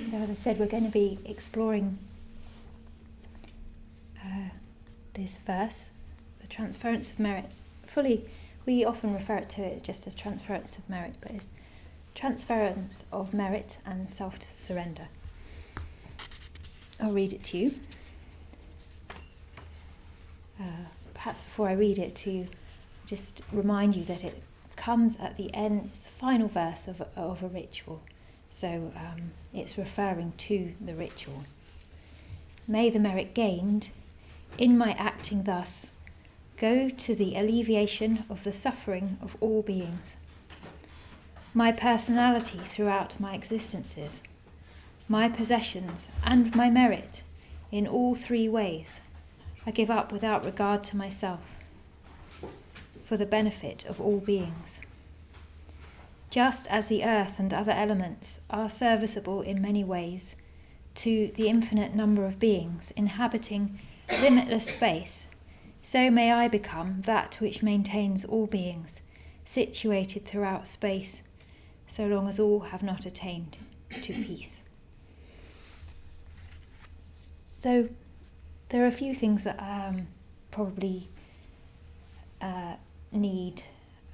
So as I said, we're going to be exploring this verse, the transference of merit. We often refer to it just as transference of merit, but it's transference of merit and self-surrender. I'll read it to you. Perhaps before I read it to you, just remind you that it comes at the end, it's the final verse of a ritual. So it's referring to the ritual. May the merit gained in my acting thus go to the alleviation of the suffering of all beings. My personality throughout my existences, my possessions and my merit in all three ways, I give up without regard to myself, for the benefit of all beings. Just as the earth and other elements are serviceable in many ways to the infinite number of beings inhabiting limitless space, so may I become that which maintains all beings, situated throughout space, so long as all have not attained to peace. So there are a few things that probably need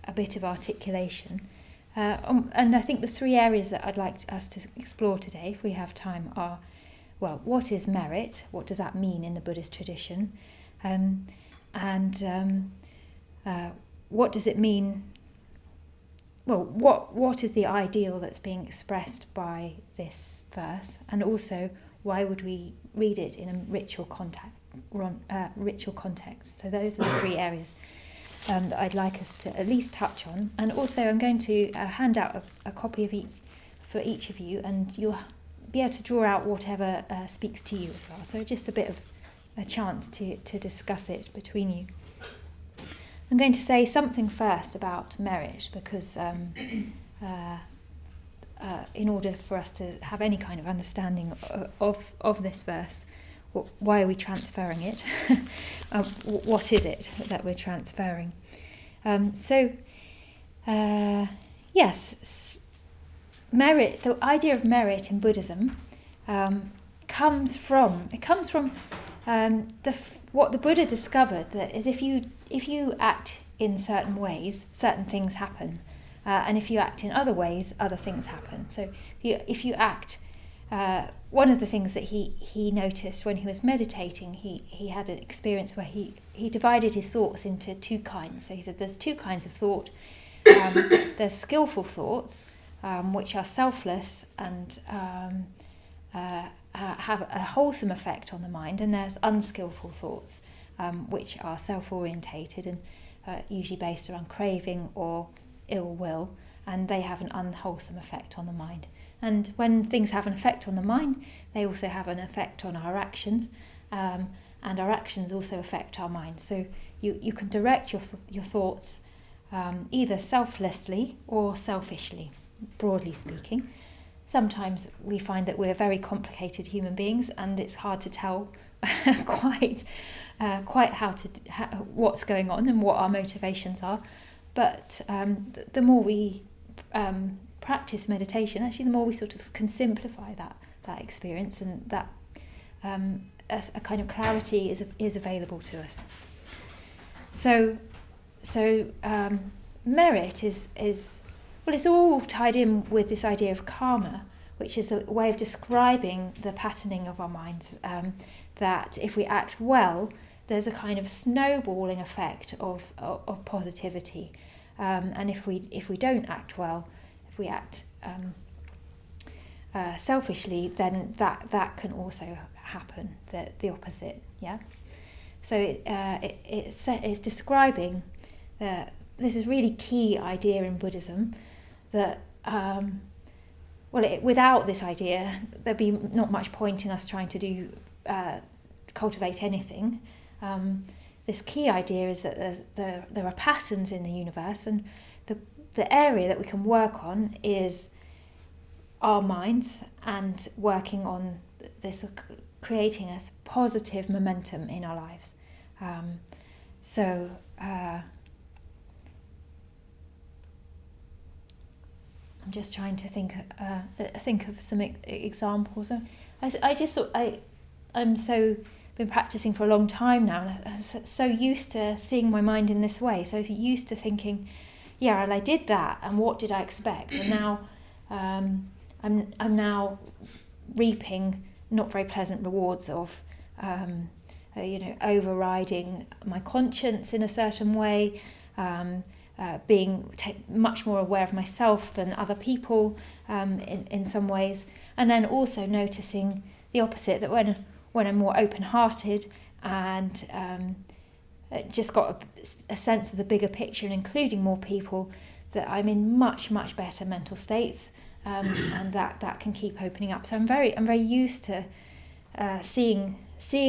a bit of articulation. And I think the three areas that I'd like us to explore today, if we have time, are, well, what is merit? What does that mean in the Buddhist tradition? What does it mean? Well, what is the ideal that's being expressed by this verse? And also, why would we read it in a ritual context? So those are the three areas that I'd like us to at least touch on. And also I'm going to hand out a copy of each for each of you, and you'll be able to draw out whatever speaks to you as well. So just a bit of a chance to discuss it between you. I'm going to say something first about merit, because in order for us to have any kind of understanding of this verse, why are we transferring it? What is it that we're transferring? Yes, merit. The idea of merit in Buddhism comes from what the Buddha discovered, that is, if you act in certain ways, certain things happen, and if you act in other ways, other things happen. So if you act. One of the things that he noticed when he was meditating, he had an experience where he divided his thoughts into two kinds. So he said there's two kinds of thought. There's skillful thoughts, which are selfless and have a wholesome effect on the mind, and there's unskillful thoughts, which are self-orientated and usually based around craving or ill will, and they have an unwholesome effect on the mind. And when things have an effect on the mind, they also have an effect on our actions, and our actions also affect our mind. So you can direct your thoughts either selflessly or selfishly, broadly speaking. Sometimes we find that we're very complicated human beings, and it's hard to tell quite what's going on and what our motivations are. But the more we practice meditation, actually the more we sort of can simplify that experience, and that a kind of clarity is available to us. So merit is well, it's all tied in with this idea of karma, which is the way of describing the patterning of our minds, that if we act well, there's a kind of snowballing effect of positivity, and if we don't act well, if we act selfishly, then that can also happen, the opposite. Yeah. So it's describing this is really key idea in Buddhism, that without this idea there'd be not much point in us trying to cultivate anything. This key idea is that there are patterns in the universe, and the area that we can work on is our minds, and working on this, creating a positive momentum in our lives. I'm just trying to think of some examples. I just thought I'm so been practicing for a long time now, and I'm so used to seeing my mind in this way. So used to thinking, yeah, well, I did that, and what did I expect? And now I'm now reaping not very pleasant rewards of overriding my conscience in a certain way, being much more aware of myself than other people in some ways, and then also noticing the opposite, that when I'm more open-hearted and just got a sense of the bigger picture and including more people, that I'm in much, much better mental states, and that can keep opening up. So I'm very used to seeing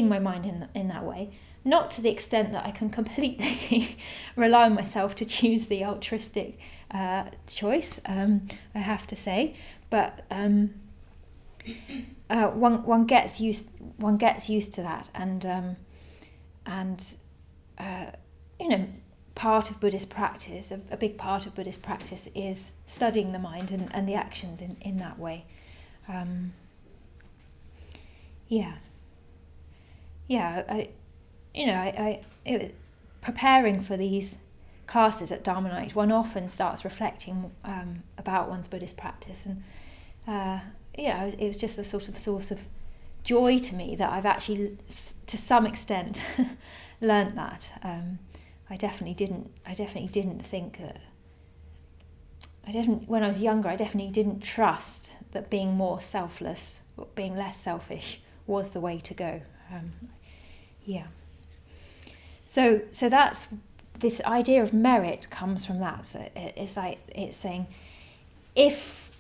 my mind in that way. Not to the extent that I can completely rely on myself to choose the altruistic choice, I have to say, but one gets used to that, and part of Buddhist practice, a big part of Buddhist practice, is studying the mind and the actions in that way. Preparing for these classes at Dharma Night, one often starts reflecting about one's Buddhist practice, and it was just a sort of source of joy to me that I've actually, to some extent, learnt that. I definitely didn't think that. When I was younger, I definitely didn't trust that being more selfless, or being less selfish, was the way to go. So that's, this idea of merit comes from that. So it's saying, if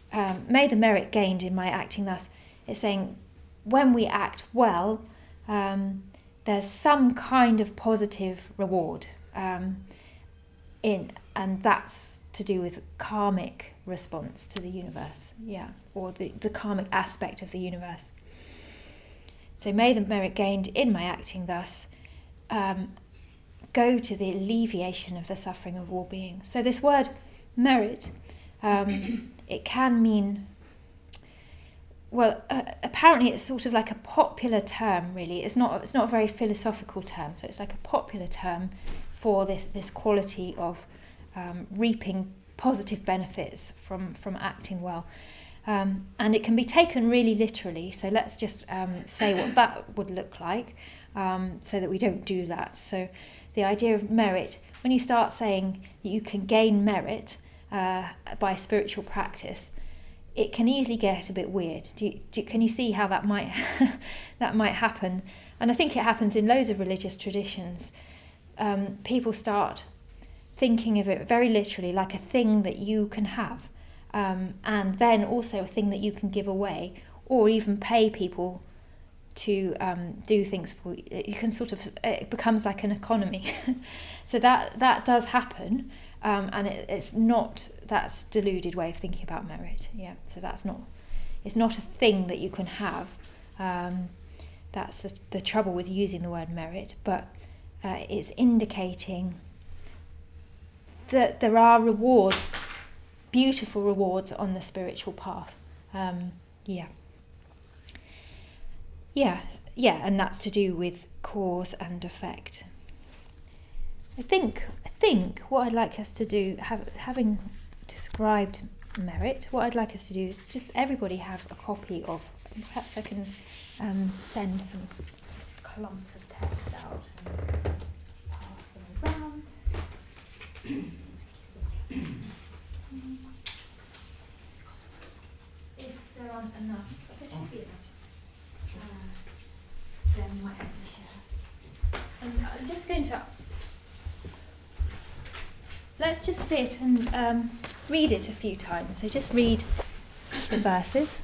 may the merit gained in my acting thus, it's saying when we act well, there's some kind of positive reward, and that's to do with karmic response to the universe, or the karmic aspect of the universe. So may the merit gained in my acting thus go to the alleviation of the suffering of all beings. So this word merit, it can mean, apparently it's sort of like a popular term, really. It's not a very philosophical term, so it's like a popular term for this quality of reaping positive benefits from acting well. And it can be taken really literally, so let's just say what that would look like, so that we don't do that. So the idea of merit, when you start saying that you can gain merit by spiritual practice, it can easily get a bit weird. Can you see how that might that might happen? And I think it happens in loads of religious traditions. People start thinking of it very literally, like a thing that you can have, and then also a thing that you can give away, or even pay people to do things for you. You can it becomes like an economy. So that does happen, and that's deluded way of thinking about merit. So it's not a thing that you can have. That's the trouble with using the word merit, but it's indicating that there are rewards, beautiful rewards on the spiritual path. And that's to do with cause and effect. I think what I'd like us to do, having described merit, what I'd like us to do is just everybody have a copy of, perhaps I can send some clumps of text out and pass them around. If there aren't enough, there should be enough, then we might have to share. And I'm just going to, let's just sit and read it a few times. So just read the verses.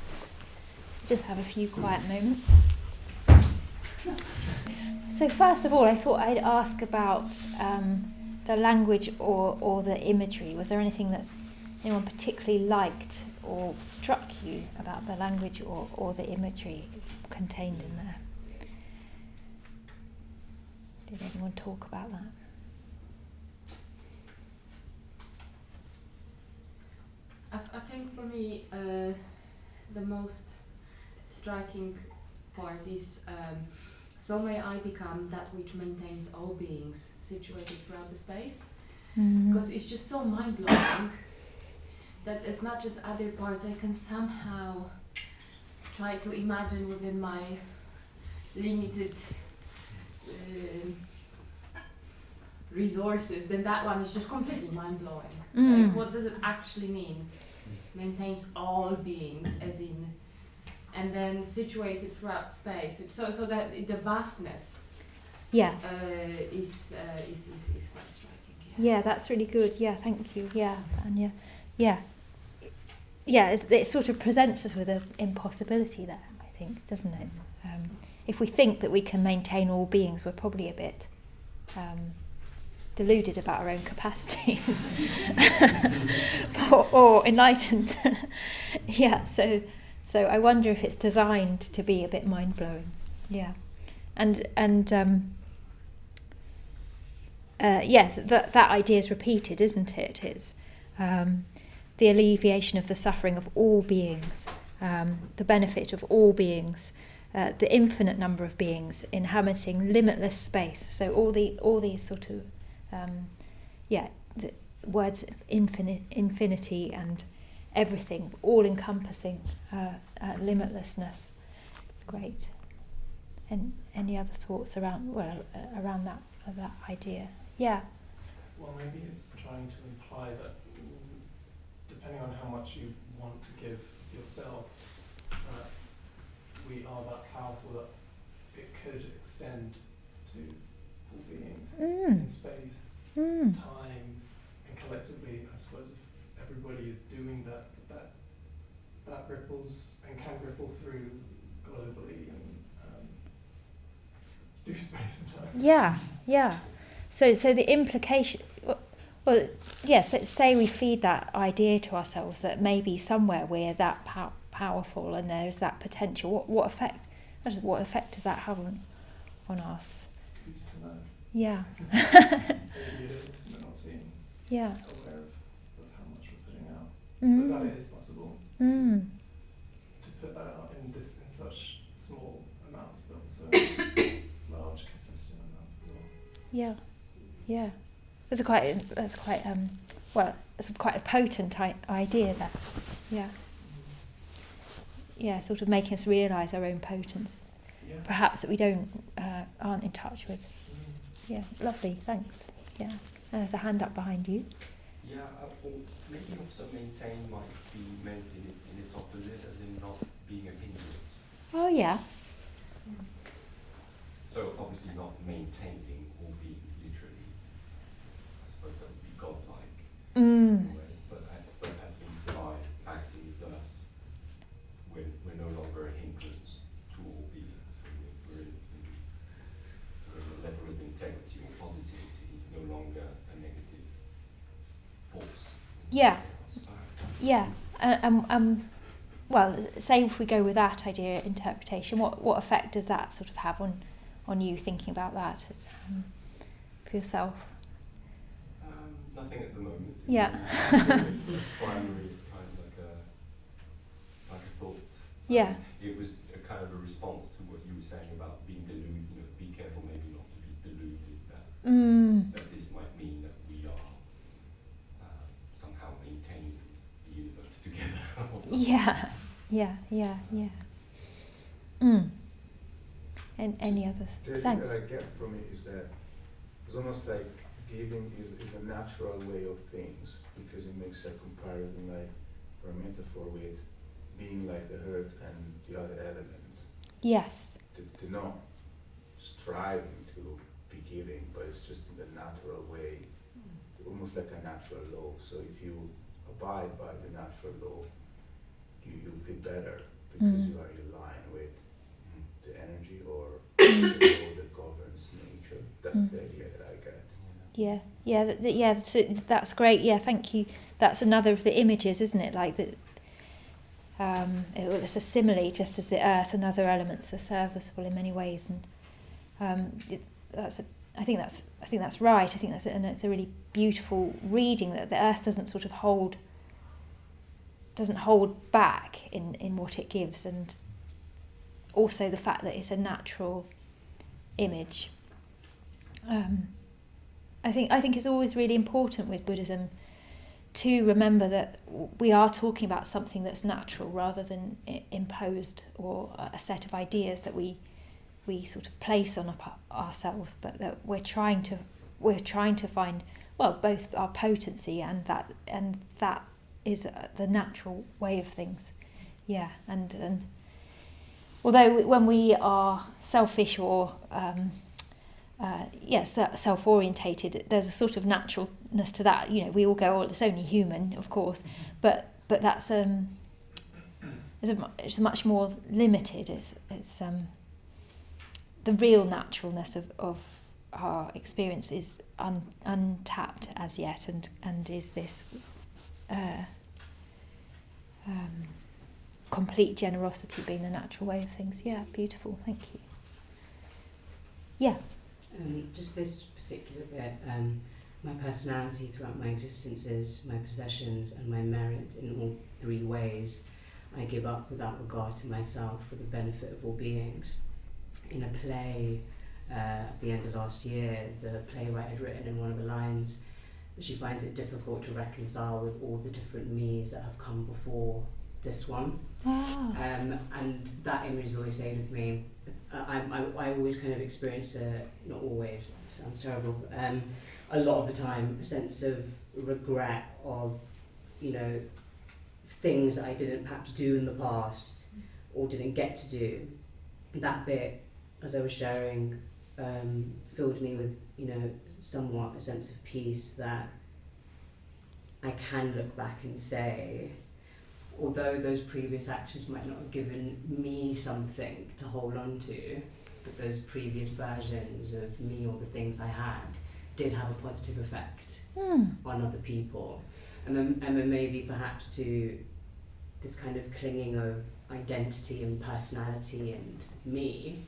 Just have a few quiet moments. So first of all, I thought I'd ask about the language or the imagery. Was there anything that anyone particularly liked or struck you about the language or the imagery contained in there? Did anyone talk about that? I think for me the most striking part is so may I become that which maintains all beings situated throughout the space. Because it's just so mind-blowing that as much as other parts I can somehow try to imagine within my limited resources, then that one is just completely mind-blowing. Like, what does it actually mean? Maintains all beings, as in, and then situated throughout space. So that the vastness is quite striking. Yeah, that's really good. Yeah, thank you. Yeah, Anya. Yeah. Yeah, it sort of presents us with an impossibility there, I think, doesn't it? If we think that we can maintain all beings, we're probably a bit deluded about our own capacities or enlightened. Yeah, so I wonder if it's designed to be a bit mind-blowing. Yeah. And yes, that idea is repeated, isn't it? It's the alleviation of the suffering of all beings, the benefit of all beings, the infinite number of beings inhabiting limitless space. So all these sort of the words infinity and everything, all encompassing limitlessness. Great. And any other thoughts around that idea? Yeah. Well, maybe it's trying to imply that depending on how much you want to give yourself, we are that powerful that it could extend to all beings in space, time, and collectively, I suppose if everybody is doing that ripples and can ripple through globally and through space and time. Yeah. So the implication, well, yes. Say we feed that idea to ourselves that maybe somewhere we're that powerful and there's that potential. What effect does that have on us? Who's to know? Yeah. Maybe it is, and we're not seeing. Yeah. Aware of how much we're putting out, but that it is possible to put that out in such small amounts, but also large, consistent amounts as well. Yeah. That's quite a potent idea. That. Yeah. Yeah, sort of making us realise our own potence, perhaps that we aren't in touch with. Yeah, lovely, thanks. Yeah, there's a hand up behind you. Yeah, or maybe also maintain might be meant in its opposite, as in not being a hindrance. Oh yeah. So obviously not maintaining all beings literally. I suppose that would be godlike. In a way, but at least by acting with us, we're no longer a hindrance to all beings. We're in a level of integrity or positivity, no longer a negative force. Yeah. Well, say if we go with that idea interpretation, what effect does that sort of have on you thinking about that for yourself? Nothing at the moment. Yeah. Primary kind of like a thought. Yeah. It was a kind of a response to what you were saying about being deluded. Be careful, maybe not to be deluded that this might mean that we are somehow maintaining the universe together. Or something. Yeah. And any other thanks? What I get from it is that it's almost like giving is a natural way of things, because it makes a comparison or a metaphor with being like the earth and the other elements. Yes. To not striving to be giving, but it's just in the natural way, almost like a natural law. So if you abide by the natural law, you feel better because you are in line with the energy or the law that governs nature. That's the idea that I get. So that's great. Yeah, thank you. That's another of the images, isn't it? Like that. It's a simile, just as the earth and other elements are serviceable in many ways, and I think that's right. I think and it's a really beautiful reading that the earth doesn't sort of hold doesn't hold back in what it gives, and also the fact that it's a natural image. I think it's always really important with Buddhism to remember that we are talking about something that's natural rather than imposed, or a set of ideas that we sort of place on ourselves, but that we're trying to find, well, both our potency and that is the natural way of things. Yeah, and although when we are selfish or self-orientated, there's a sort of naturalness to that. You know, we all go, "Oh, it's only human," of course, but that's it's much more limited. It's the real naturalness of our experience is untapped as yet, and is this complete generosity being the natural way of things. Yeah, beautiful. Thank you. Yeah. Just this particular bit, my personality throughout my existences, my possessions and my merit in all three ways, I give up without regard to myself for the benefit of all beings. In a play at the end of last year, the playwright had written in one of the lines that she finds it difficult to reconcile with all the different me's that have come before this one. Ah. And that image has always stayed with me. I always kind of experience, not always, sounds terrible, a lot of the time, a sense of regret of, you know, things that I didn't perhaps do in the past or didn't get to do. That bit, as I was sharing, filled me with, you know, somewhat a sense of peace that I can look back and say, although those previous actions might not have given me something to hold on to, but those previous versions of me or the things I had did have a positive effect on other people. And then maybe perhaps to this kind of clinging of identity and personality and me.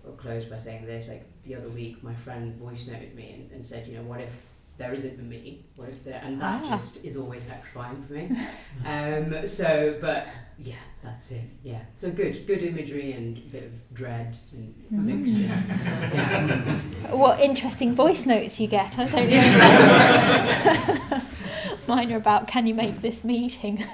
I'll close by saying this, like the other week my friend voice noted me and said, you know, what if there isn't a me? What if there, and that just is always petrifying for me. But yeah, that's it. Yeah, so good imagery and a bit of dread and mixed. Yeah. What interesting voice notes you get. I don't know. Mine are about, can you make this meeting?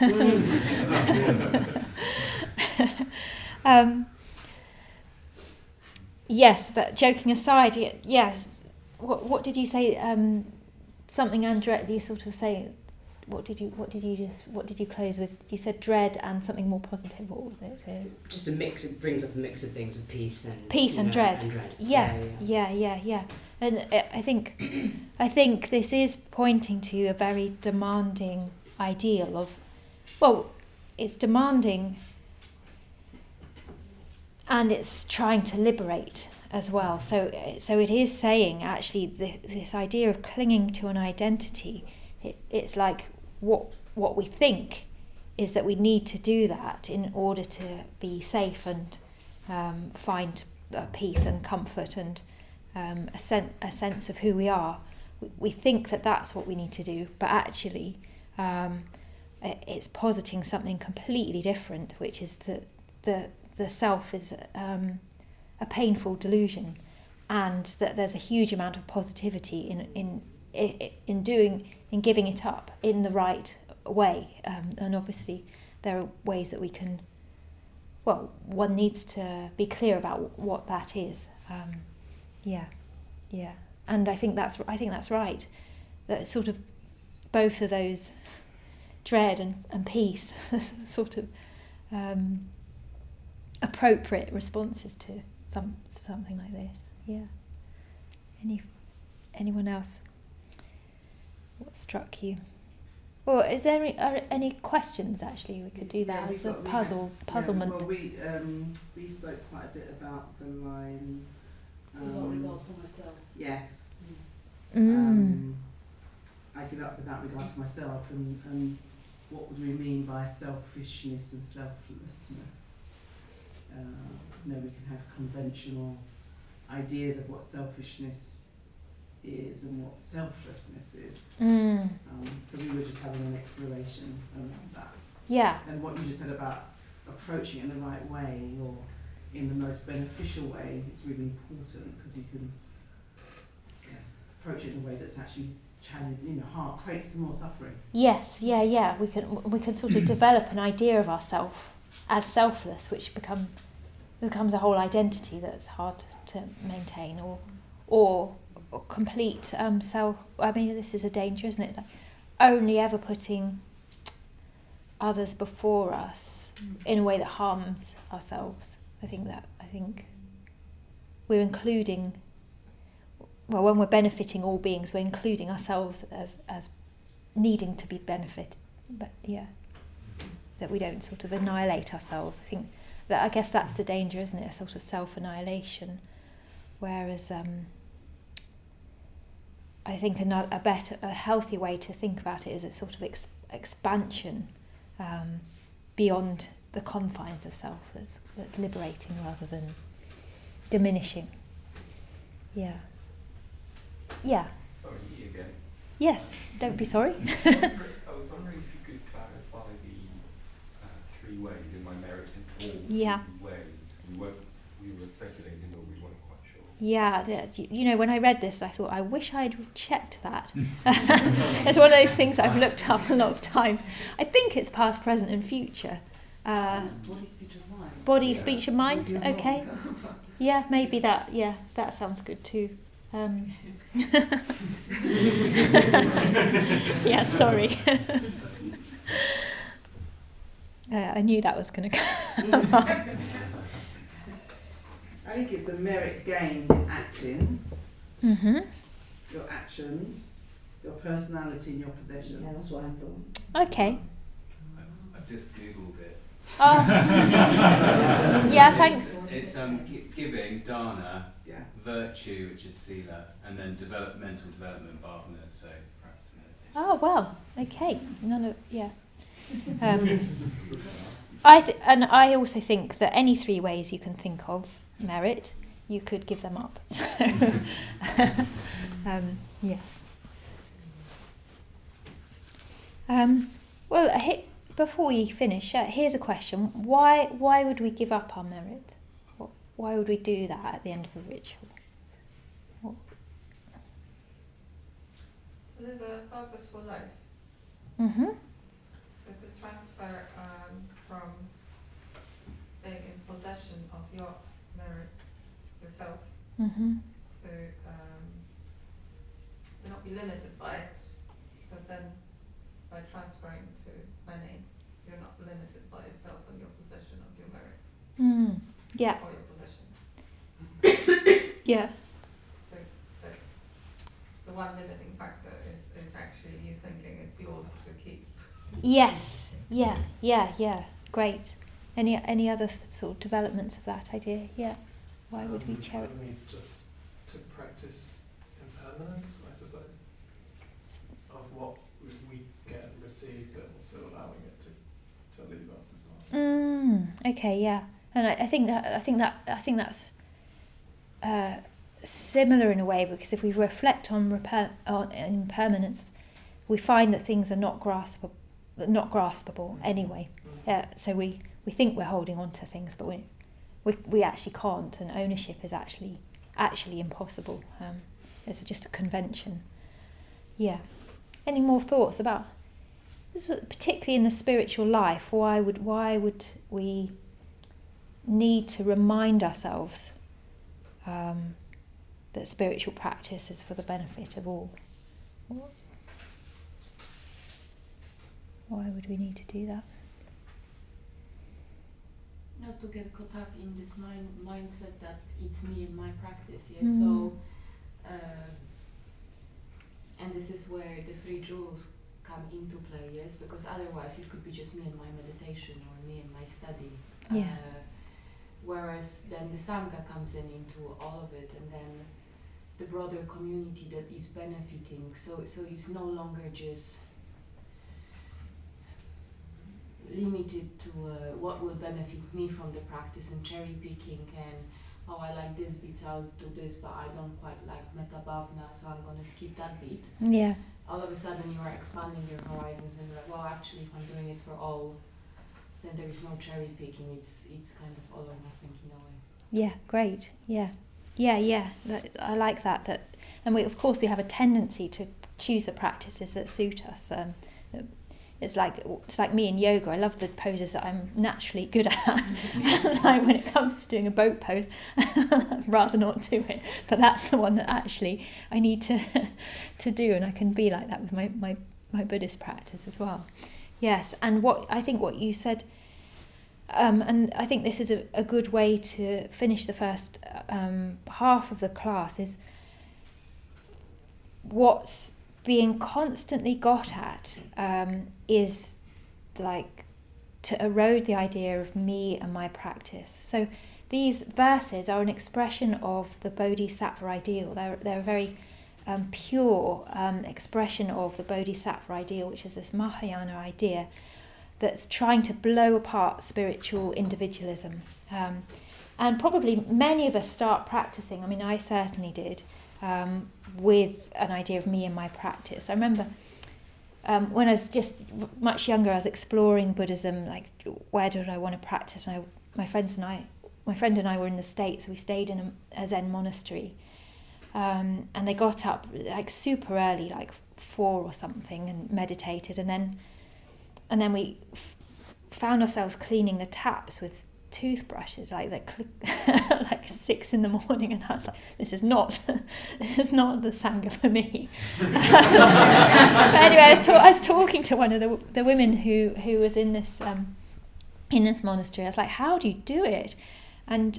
Yes, but joking aside, yes. What did you say? Something, Andrea, you sort of say, what did you close with? You said dread and something more positive. What was it? Just a mix. It brings up a mix of things of peace and dread. Yeah. And I think this is pointing to a very demanding ideal of, well, it's demanding and it's trying to liberate as well. So it is saying, actually, this idea of clinging to an identity, it's like what we think is that we need to do that in order to be safe and find peace and comfort and a sense of who we are. We think that that's what we need to do, but actually it's positing something completely different, which is that the self is a painful delusion, and that there's a huge amount of positivity in giving it up in the right way. And obviously there are ways that we can, well, one needs to be clear about what that is. Yeah. And I think that's right. That sort of both of those, dread and peace, sort of appropriate responses to something like this. Yeah. Anyone else? What struck you? Or is there any questions? Actually, we could do that as a puzzlement. Well, we spoke quite a bit about the line. Without regard for myself. Yes. I give up without regard to myself, and what would we mean by selfishness and selflessness? We can have conventional ideas of what selfishness is and what selflessness is. Mm. So we were just having an exploration around that. Yeah. And what you just said about approaching it in the right way or in the most beneficial way, it's really important because you can approach it in a way that's actually heart creates some more suffering. Yes, yeah. We can sort of develop an idea of ourselves as selfless, which becomes a whole identity that's hard to maintain, or complete self. I mean, this is a danger, isn't it? Like only ever putting others before us in a way that harms ourselves. I think we're including. Well, when we're benefiting all beings, we're including ourselves as needing to be benefited. But that we don't sort of annihilate ourselves. I guess that's the danger, isn't it? A sort of self-annihilation. Whereas I think a healthier way to think about it is a sort of expansion beyond the confines of self. That's liberating rather than diminishing. Yeah. Sorry, me again. Yes, don't be sorry. I was wondering if you could clarify the three ways in my merit in all three ways. We were speculating, but we weren't quite sure. Yeah, when I read this, I thought, I wish I'd checked that. It's one of those things I've looked up a lot of times. I think it's past, present and future. Body, speech and mind. Body, speech and mind, okay. Yeah, maybe that sounds good too. Yeah, sorry. I knew that was going to come up. I think it's the merit gained acting, your actions, your personality and your possessions. Yeah, that's what I thought. Okay. I've just Googled it. Oh. Yeah, thanks. It's giving, dana, virtue, which is sila, and then mental development, bhavana, so practice meditation. Oh, well, okay. I also think that any three ways you can think of merit, you could give them up. So, well, before we finish, here's a question. Why would we give up our merit? Why would we do that at the end of a ritual? To live a purposeful life. Mm-hmm. So to transfer from being in possession of your merit yourself to not be limited by it. So then by transferring to many, you're not limited by yourself and your possession of your merit. Yeah. Or your possessions. Yeah. So that's the one limiting factor is actually you thinking it's yours to keep. Yes. Yeah. Great. Any other sort of developments of that idea? Yeah. Why would we cherish? I mean, just to practice impermanence, I suppose, of what we get and receive, but also allowing it to leave us as well. Okay. Yeah. And I think that's similar in a way, because if we reflect on impermanence, we find that things are not graspable anyway. So we think we're holding on to things, but we actually can't, and ownership is actually impossible. It's just a convention. Yeah. Any more thoughts about this, particularly in the spiritual life? Why would we need to remind ourselves that spiritual practice is for the benefit of all? Why would we need to do that? Not to get caught up in this mindset that it's me and my practice, yes. So, and this is where the three jewels come into play, yes, because otherwise it could be just me and my meditation or me and my study. Yeah. Whereas then the Sangha comes into all of it, and then the broader community that is benefiting. So it's no longer just limited to what will benefit me from the practice and cherry picking and oh, I like this beat, so I'll do this, but I don't quite like Metta Bhavana, so I'm going to skip that beat. Yeah. All of a sudden you are expanding your horizons and you're like, well, actually, if I'm doing it for all, then there is no cherry picking. It's kind of all or nothing in a way. Yeah, great. Yeah. I like that. And we, of course, we have a tendency to choose the practices that suit us. It's like me in yoga. I love the poses that I'm naturally good at. Like when it comes to doing a boat pose, I'd rather not do it. But that's the one that actually I need to do, and I can be like that with my Buddhist practice as well. Yes, and what you said, and I think this is a good way to finish the first half of the class, is what's being constantly got at is like to erode the idea of me and my practice. So these verses are an expression of the Bodhisattva ideal. They're a very pure expression of the Bodhisattva ideal, which is this Mahayana idea that's trying to blow apart spiritual individualism. And probably many of us start practicing, I mean, I certainly did, with an idea of me and my practice. I remember when I was just much younger, I was exploring Buddhism, like where did I want to practice? And my friend and I were in the States, so we stayed in a Zen monastery, and they got up like super early, like 4 or something, and meditated, and then we found ourselves cleaning the taps with toothbrushes like 6 in the morning, and I was like, this is not the Sangha for me. But anyway, I was talking to one of the women who was in this monastery. I was like, how do you do it? And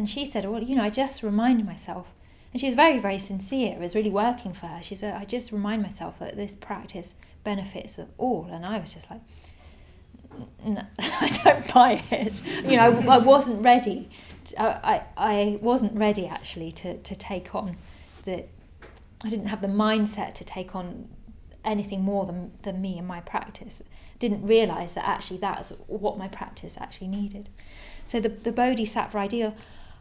she said, well, I just remind myself, and she was very, very sincere. It was really working for her. She said, I just remind myself that this practice benefits all. And I was just like, no, I don't buy it. I wasn't ready. I wasn't ready actually to take on I didn't have the mindset to take on anything more than me and my practice. Didn't realise that actually that's what my practice actually needed. So the Bodhisattva ideal,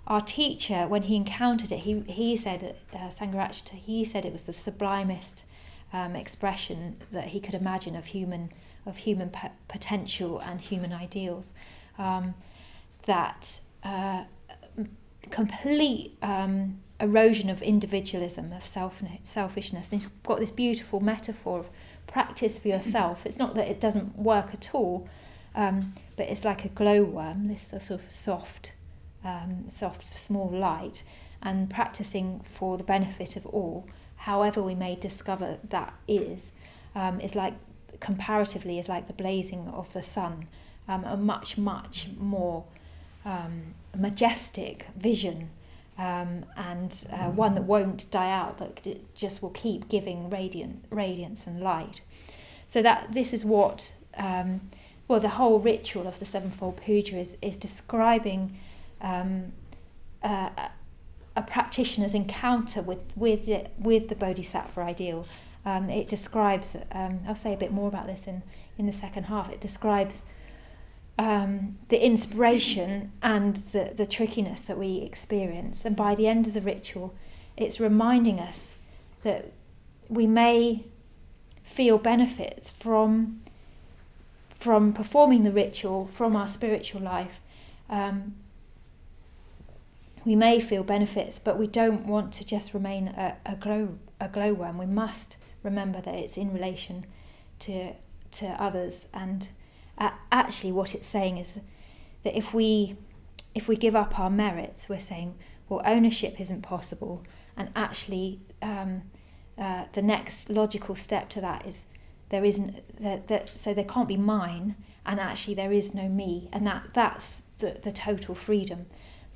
our teacher, when he encountered it, he said, Sangharakshita, he said it was the sublimest expression that he could imagine of human potential and human ideals. That complete erosion of individualism, of selfishness. And he's got this beautiful metaphor of practice for yourself. It's not that it doesn't work at all, but it's like a glowworm, this sort of soft, small light, and practicing for the benefit of all, however we may discover that is like, comparatively, is like the blazing of the sun, a much, much more majestic vision, and one that won't die out, that it just will keep giving radiance and light. So that this is what the whole ritual of the Sevenfold Puja is describing a practitioner's encounter with the Bodhisattva ideal. It describes, I'll say a bit more about this in the second half, it describes the inspiration and the trickiness that we experience. And by the end of the ritual, it's reminding us that we may feel benefits from performing the ritual, from our spiritual life. We may feel benefits, but we don't want to just remain a glowworm. We must remember that it's in relation to others, and actually what it's saying is that if we give up our merits, we're saying, well, ownership isn't possible, and actually the next logical step to that is there isn't so there can't be mine, and actually there is no me, and that's the total freedom.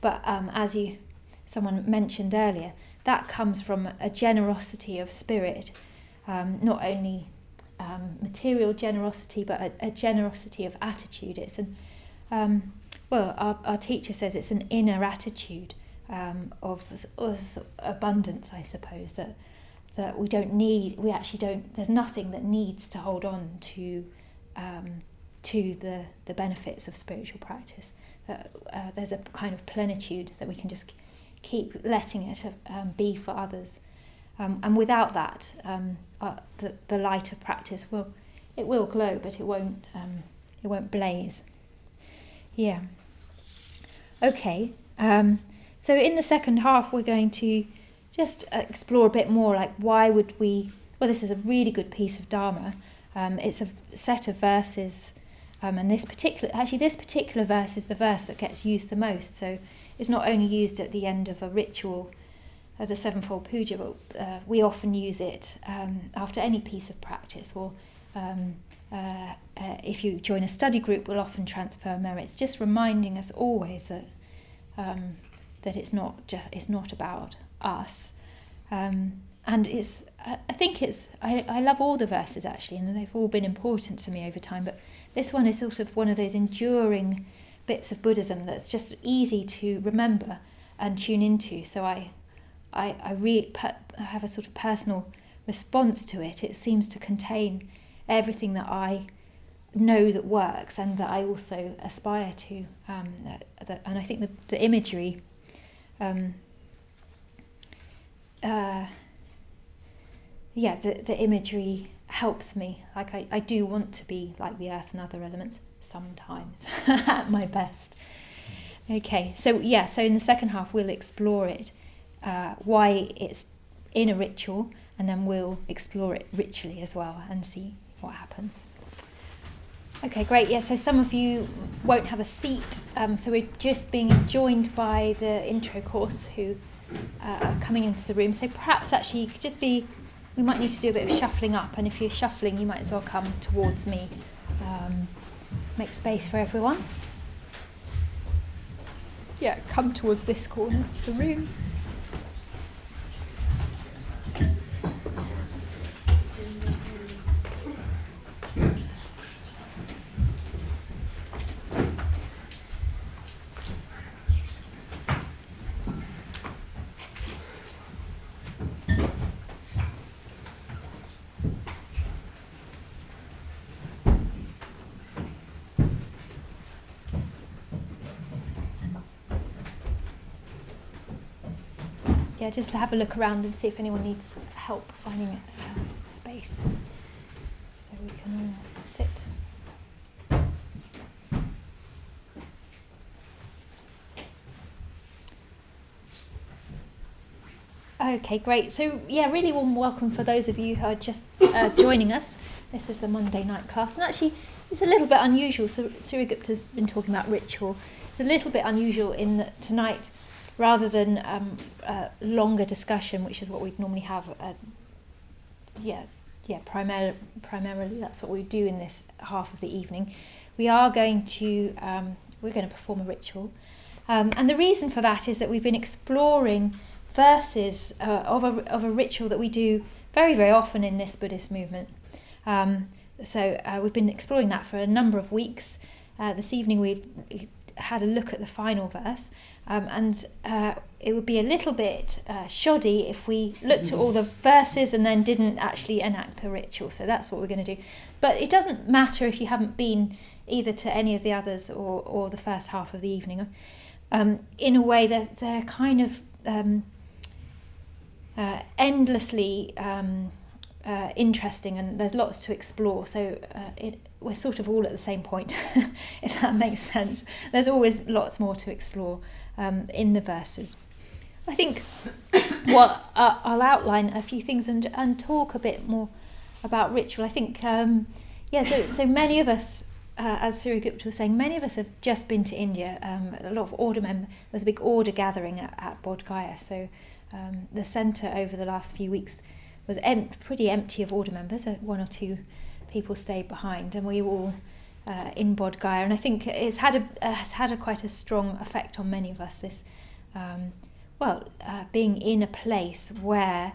But as someone mentioned earlier, that comes from a generosity of spirit, not only material generosity, but a generosity of attitude. It's our teacher says it's an inner attitude of abundance, I suppose, that we don't need. We actually don't. There's nothing that needs to hold on to to the benefits of spiritual practice. There's a kind of plenitude that we can just keep letting it be for others. And without that, the light of practice will glow, but it won't blaze. Yeah. Okay. So in the second half, we're going to just explore a bit more, like why would we? Well, this is a really good piece of Dharma. It's a set of verses, and this particular verse is the verse that gets used the most. So it's not only used at the end of a ritual, the Sevenfold Puja, but we often use it after any piece of practice, or if you join a study group, we'll often transfer merits, just reminding us always that that it's not about us, and I love all the verses actually, and they've all been important to me over time. But this one is sort of one of those enduring bits of Buddhism that's just easy to remember and tune into. So I have a sort of personal response to it. It seems to contain everything that I know that works and that I also aspire to. And I think the imagery, the imagery helps me. Like I do want to be like the earth and other elements sometimes at my best. Okay, so in the second half we'll explore it, why it's in a ritual, and then we'll explore it ritually as well and see what happens. Okay, great. Yeah, so some of you won't have a seat, so we're just being joined by the intro course who are coming into the room. So perhaps actually you could just we might need to do a bit of shuffling up, and if you're shuffling, you might as well come towards me. Make space for everyone. Yeah, come towards this corner of the room. Yeah, just have a look around and see if anyone needs help finding space, so we can all sit. Okay, great. So yeah, really warm welcome for those of you who are just joining us. This is the Monday night class, and actually it's a little bit unusual. So Surya-Gupta's been talking about ritual. It's a little bit unusual in that tonight, rather than a longer discussion, which is what we'd normally have, primarily that's what we do in this half of the evening, we're going to perform a ritual. And the reason for that is that we've been exploring verses of a ritual that we do very, very often in this Buddhist movement. So we've been exploring that for a number of weeks. This evening we had a look at the final verse, and it would be a little bit shoddy if we looked at all the verses and then didn't actually enact the ritual. So that's what we're going to do. But it doesn't matter if you haven't been either to any of the others or the first half of the evening. In a way that they're kind of endlessly interesting, and there's lots to explore. So we're sort of all at the same point, if that makes sense. There's always lots more to explore in the verses. I think I'll outline a few things and talk a bit more about ritual. I think, so many of us, as Surya-Gupta was saying, many of us have just been to India. A lot of order members. There was a big order gathering at Bodh Gaya, so the centre over the last few weeks was pretty empty of order members. One or two people stayed behind, and we were all in Bodh Gaya, and I think it's had quite a strong effect on many of us. This, being in a place where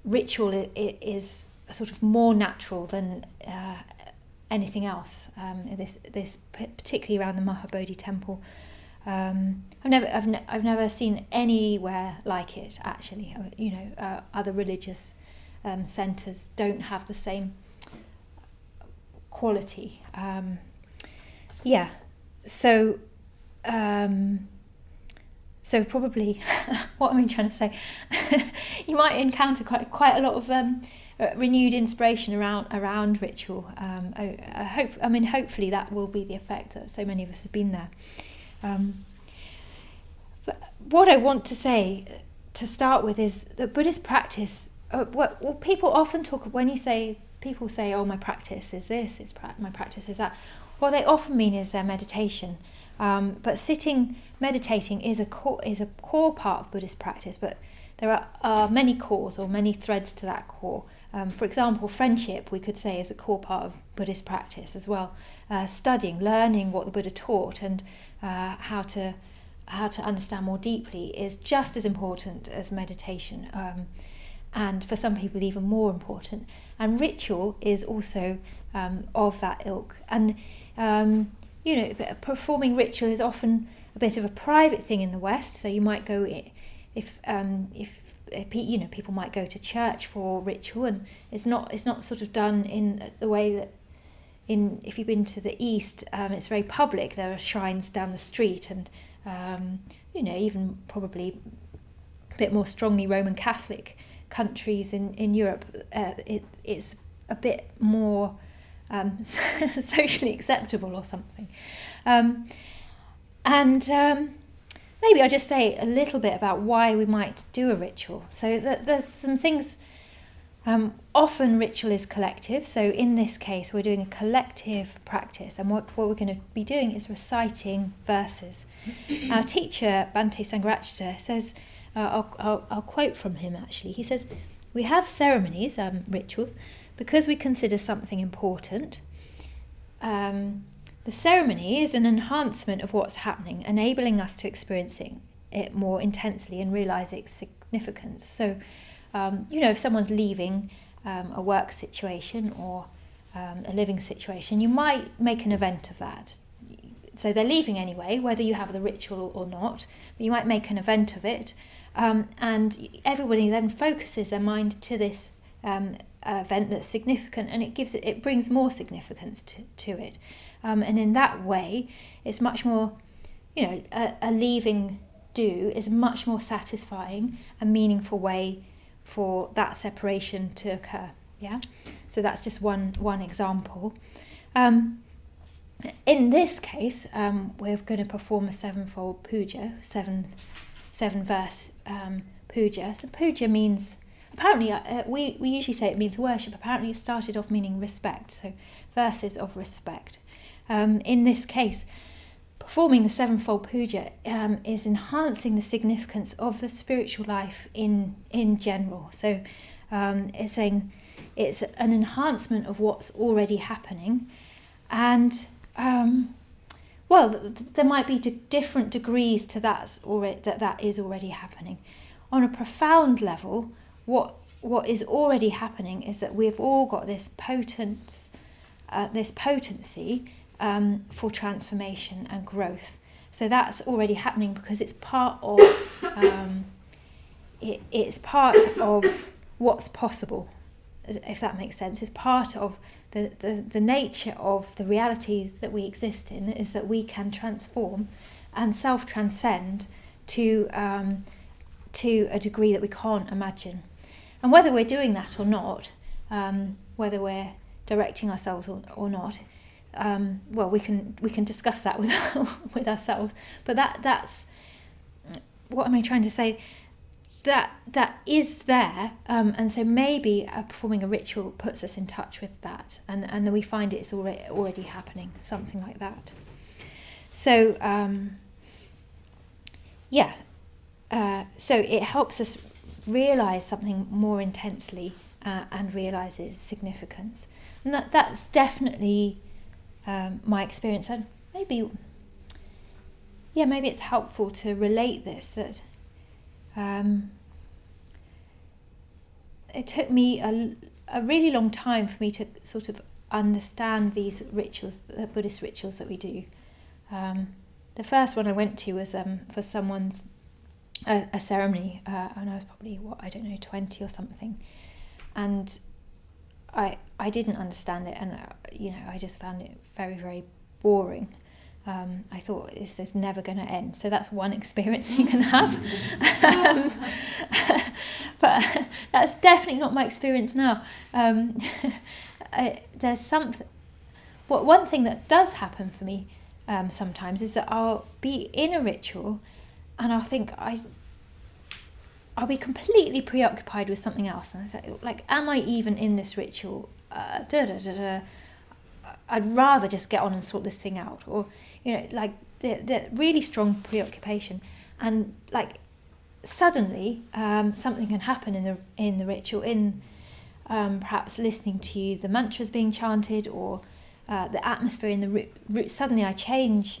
ritual is sort of more natural than anything else. This particularly around the Mahabodhi temple. I've never seen anywhere like it. Actually, other religious centres don't have the same quality. So probably, what am I trying to say? You might encounter quite a lot of renewed inspiration around ritual. Hopefully that will be the effect that so many of us have been there. But what I want to say to start with is that Buddhist practice. People often talk when people say, "Oh, my practice is this. My practice is that." What they often mean is their meditation. But meditating is a core part of Buddhist practice. But there are many cores or many threads to that core. For example, friendship, we could say, is a core part of Buddhist practice as well. Learning what the Buddha taught and how to understand more deeply is just as important as meditation. And for some people even more important. And ritual is also of that ilk. And performing ritual is often a bit of a private thing in the West. So you might go if people might go to church for ritual, and it's not sort of done in the way that if you've been to the East, it's very public. There are shrines down the street, and even probably a bit more strongly Roman Catholic countries in Europe, it's a bit more socially acceptable or something. Maybe I'll just say a little bit about why we might do a ritual. So there's some things. Often ritual is collective. So in this case, we're doing a collective practice, and what we're going to be doing is reciting verses. Our teacher Bhante Sangharakshita says. I'll quote from him actually. He says, "We have ceremonies, rituals, because we consider something important. The ceremony is an enhancement of what's happening, enabling us to experience it more intensely and realise its significance." So, if someone's leaving a work situation or a living situation, you might make an event of that. So they're leaving anyway, whether you have the ritual or not, but you might make an event of it. And everybody then focuses their mind to this event that's significant, and it brings more significance to it. And in that way, it's much more, a leaving do is a much more satisfying and meaningful way for that separation to occur. Yeah, so that's just one example. In this case, we're going to perform a Sevenfold Puja, seven verse puja. So puja means, apparently, we usually say it means worship. Apparently it started off meaning respect, so verses of respect. In this case, performing the Sevenfold Puja is enhancing the significance of the spiritual life in general. So it's saying it's an enhancement of what's already happening, and there might be different degrees to that is already happening. On a profound level, what is already happening is that we've all got this potency for transformation and growth. So that's already happening because it's part of it's part of what's possible, if that makes sense. It's part of the nature of the reality that we exist in, is that we can transform and self-transcend to a degree that we can't imagine. And whether we're doing that or not, whether we're directing ourselves or not, we can discuss that with ourselves. But that's what am I trying to say? That is there, and so maybe performing a ritual puts us in touch with that, and then we find it's already happening, something like that. So so it helps us realise something more intensely and realise its significance, and that's definitely my experience. And maybe it's helpful to relate this, that it took me a really long time for me to sort of understand these rituals, the Buddhist rituals that we do. The first one I went to was for someone's a ceremony, and I was probably 20 or something, and I didn't understand it, and I just found it very, very boring. I thought this is never going to end. So that's one experience you can have. But that's definitely not my experience now. There's something. One thing that does happen for me sometimes is that I'll be in a ritual and I'll think I'll be completely preoccupied with something else. And I think, like, am I even in this ritual? I'd rather just get on and sort this thing out. Or, like the really strong preoccupation. And like suddenly something can happen in the ritual, in perhaps listening to the mantras being chanted, or the atmosphere in the root. Suddenly I change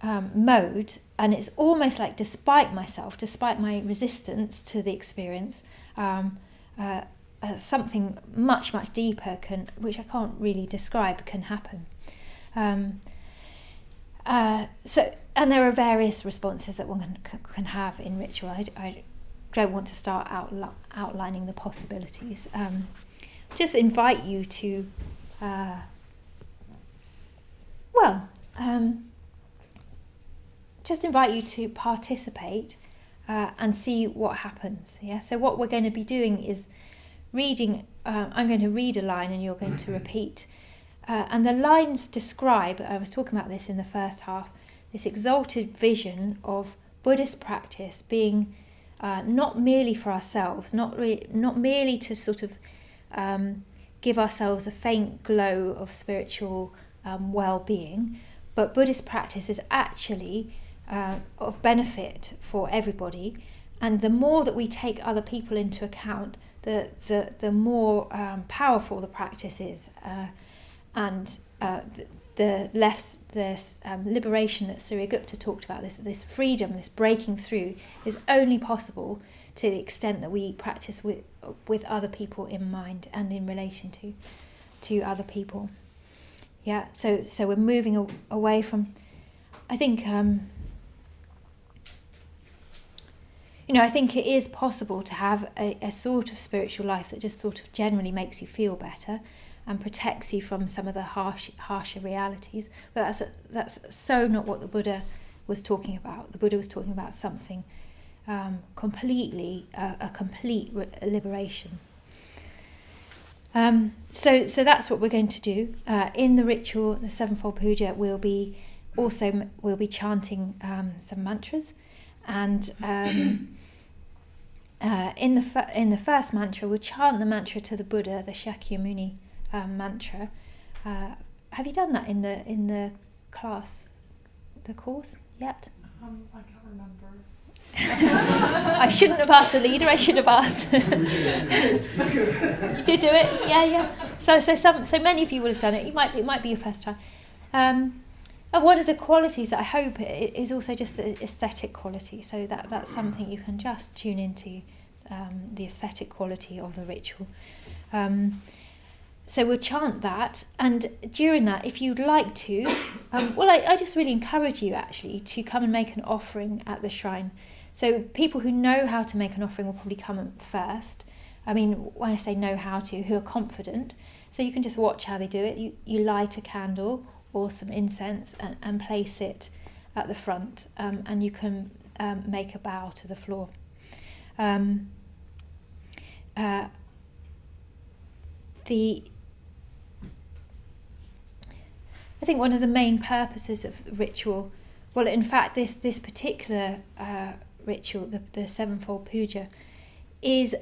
mode, and it's almost like despite my resistance to the experience, something much, much deeper which I can't really describe, can happen. And there are various responses that one can have in ritual. I don't want to start outlining the possibilities. Just invite you to, participate and see what happens. Yeah. So what we're going to be doing is reading. I'm going to read a line, and you're going to repeat. And the lines describe, I was talking about this in the first half, this exalted vision of Buddhist practice being not merely for ourselves, not merely to sort of give ourselves a faint glow of spiritual well-being, but Buddhist practice is actually of benefit for everybody. And the more that we take other people into account, the more powerful the practice is. And the liberation that Surya talked about, this freedom, this breaking through, is only possible to the extent that we practice with other people in mind and in relation to other people. Yeah, so we're moving away from, I think, I think it is possible to have a sort of spiritual life that just sort of generally makes you feel better and protects you from some of the harsher realities. But that's so not what the Buddha was talking about. The Buddha was talking about something completely, a complete liberation. So that's what we're going to do. In the ritual, the Sevenfold Puja, we'll be chanting some mantras. And in the first mantra, we'll chant the mantra to the Buddha, the Shakyamuni mantra. Have you done that in the class, the course yet? I can't remember. I shouldn't have asked the leader. I should have asked. You did do it, yeah. So many of you would have done it. It might be your first time. And one of the qualities that I hope is also just the aesthetic quality. So that's something you can just tune into, the aesthetic quality of the ritual. So we'll chant that, and during that, if you'd like to, I just really encourage you actually to come and make an offering at the shrine. So people who know how to make an offering will probably come first. I mean, when I say know how to, who are confident. So you can just watch how they do it. You light a candle or some incense and place it at the front, and you can make a bow to the floor. I think one of the main purposes of the ritual, well, in fact, this particular ritual, the Sevenfold Puja, is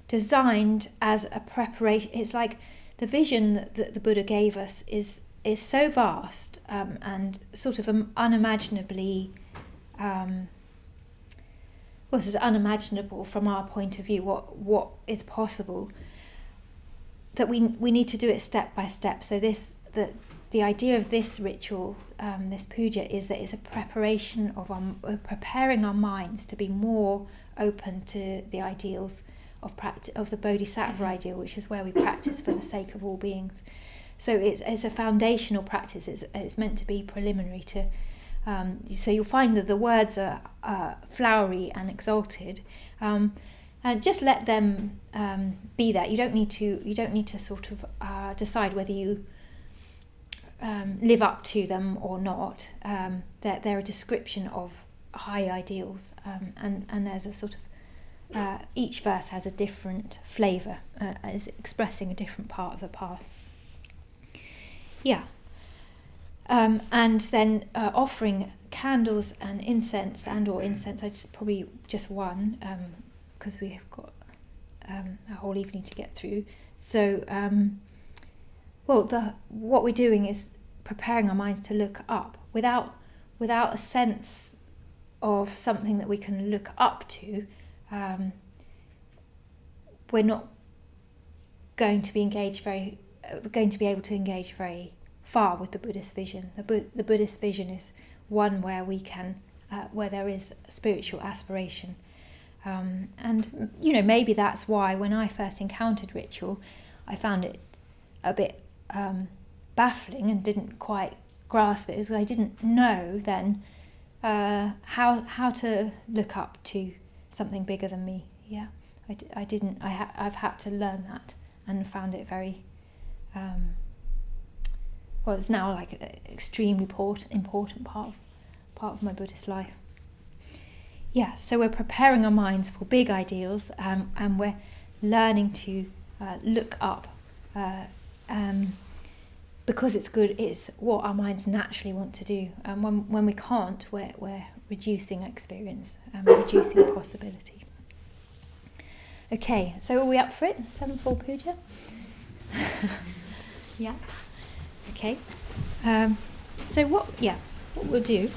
designed as a preparation. It's like the vision that the Buddha gave us is so vast and sort of unimaginably, it's unimaginable from our point of view what is possible, that we need to do it step by step. So the idea of this ritual, this puja, is that it's a preparation of preparing our minds to be more open to the ideals of the Bodhisattva ideal, which is where we practice for the sake of all beings. So it's a foundational practice. It's meant to be preliminary to. So you'll find that the words are flowery and exalted, just let them be there. You don't need to sort of decide whether you live up to them or not. They're a description of high ideals, and there's a sort of each verse has a different flavour, is expressing a different part of the path. Yeah. And then offering candles and incense or incense. I probably just one, because we have got a whole evening to get through. So, what we're doing is preparing our minds to look up without a sense of something that we can look up to. We're not going to be able to engage very far with the Buddhist vision. The Buddhist vision is one where we can, where there is spiritual aspiration, and maybe that's why when I first encountered ritual, I found it a bit baffling and didn't quite grasp it. It was I didn't know then how to look up to something bigger than me. Yeah, I didn't. I've had to learn that and found it very. It's now like an extremely important part of my Buddhist life. Yeah, so we're preparing our minds for big ideals, and we're learning to look up, because it's good. It's what our minds naturally want to do, and when we can't, we're reducing experience and reducing possibility. Okay, so are we up for it? Sevenfold Puja? Yeah. Okay. So what we'll do.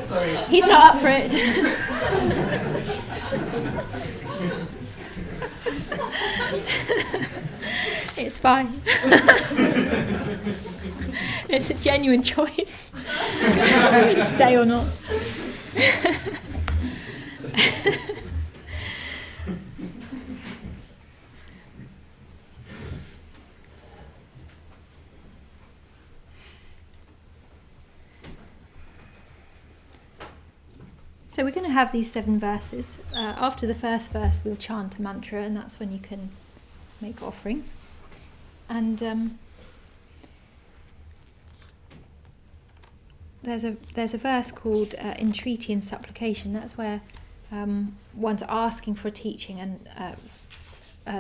Sorry. He's not up for it. It's fine. It's a genuine choice. Whether you stay or not. So we're going to have these 7 verses. After the first verse, we'll chant a mantra, and that's when you can make offerings. And there's a verse called entreaty and supplication. That's where one's asking for a teaching, and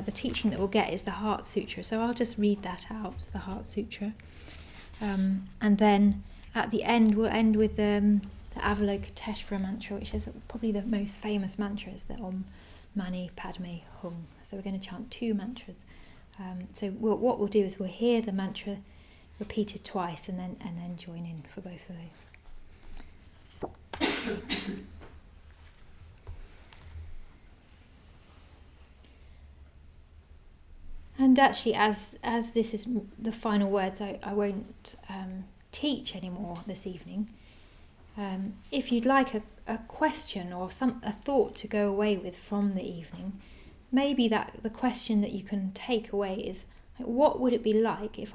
the teaching that we'll get is the Heart Sutra. So I'll just read that out, the Heart Sutra. And then at the end, we'll end with the Avalokiteshvara mantra, which is probably the most famous mantra, is the Om Mani Padme Hum. So we're going to chant 2 mantras. So what we'll do is we'll hear the mantra repeated twice, and then join in for both of those. And actually, as this is the final words, I won't teach anymore this evening. If you'd like a question or a thought to go away with from the evening, maybe that the question that you can take away is, what would it be like if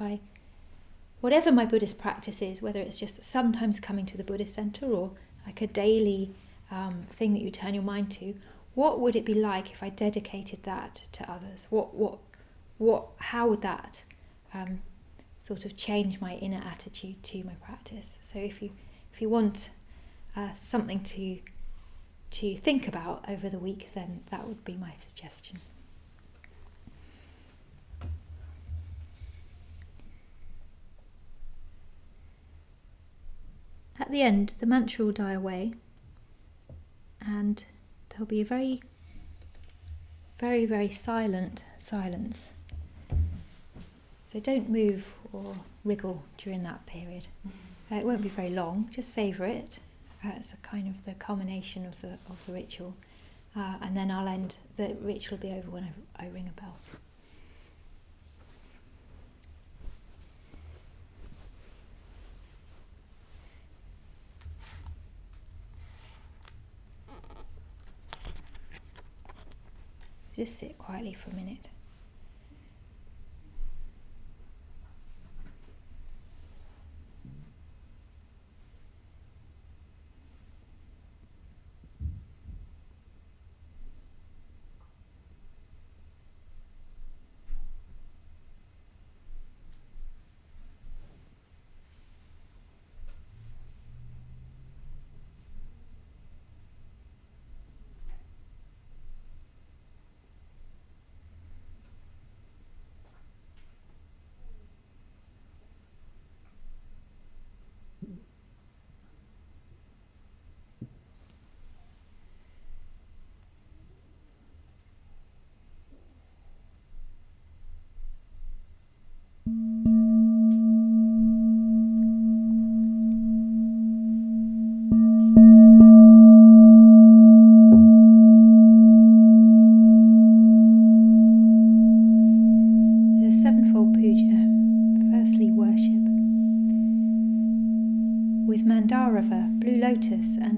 whatever my Buddhist practice is, whether it's just sometimes coming to the Buddhist center or like a daily thing that you turn your mind to, what would it be like if I dedicated that to others? How would that sort of change my inner attitude to my practice? So if you want something to think about over the week, then that would be my suggestion. At the end, the mantra will die away, and there'll be a very, very, very silent silence. So don't move or wriggle during that period. It won't be very long. Just savour it. It's a kind of the culmination of the ritual, and then I'll end. The ritual will be over when I ring a bell. Just sit quietly for a minute.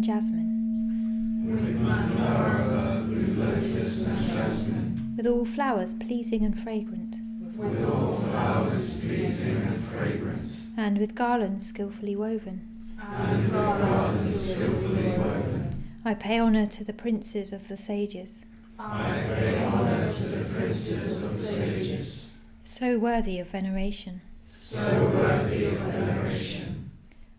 and jasmine. With mandara, blue lotus and jasmine. With all flowers pleasing and fragrant. With all flowers pleasing and fragrant. And with garlands skillfully woven. And with garlands skillfully woven. I pay honour to the princes of the sages. I pay honour to the princes of the sages. So worthy of veneration. So worthy of veneration.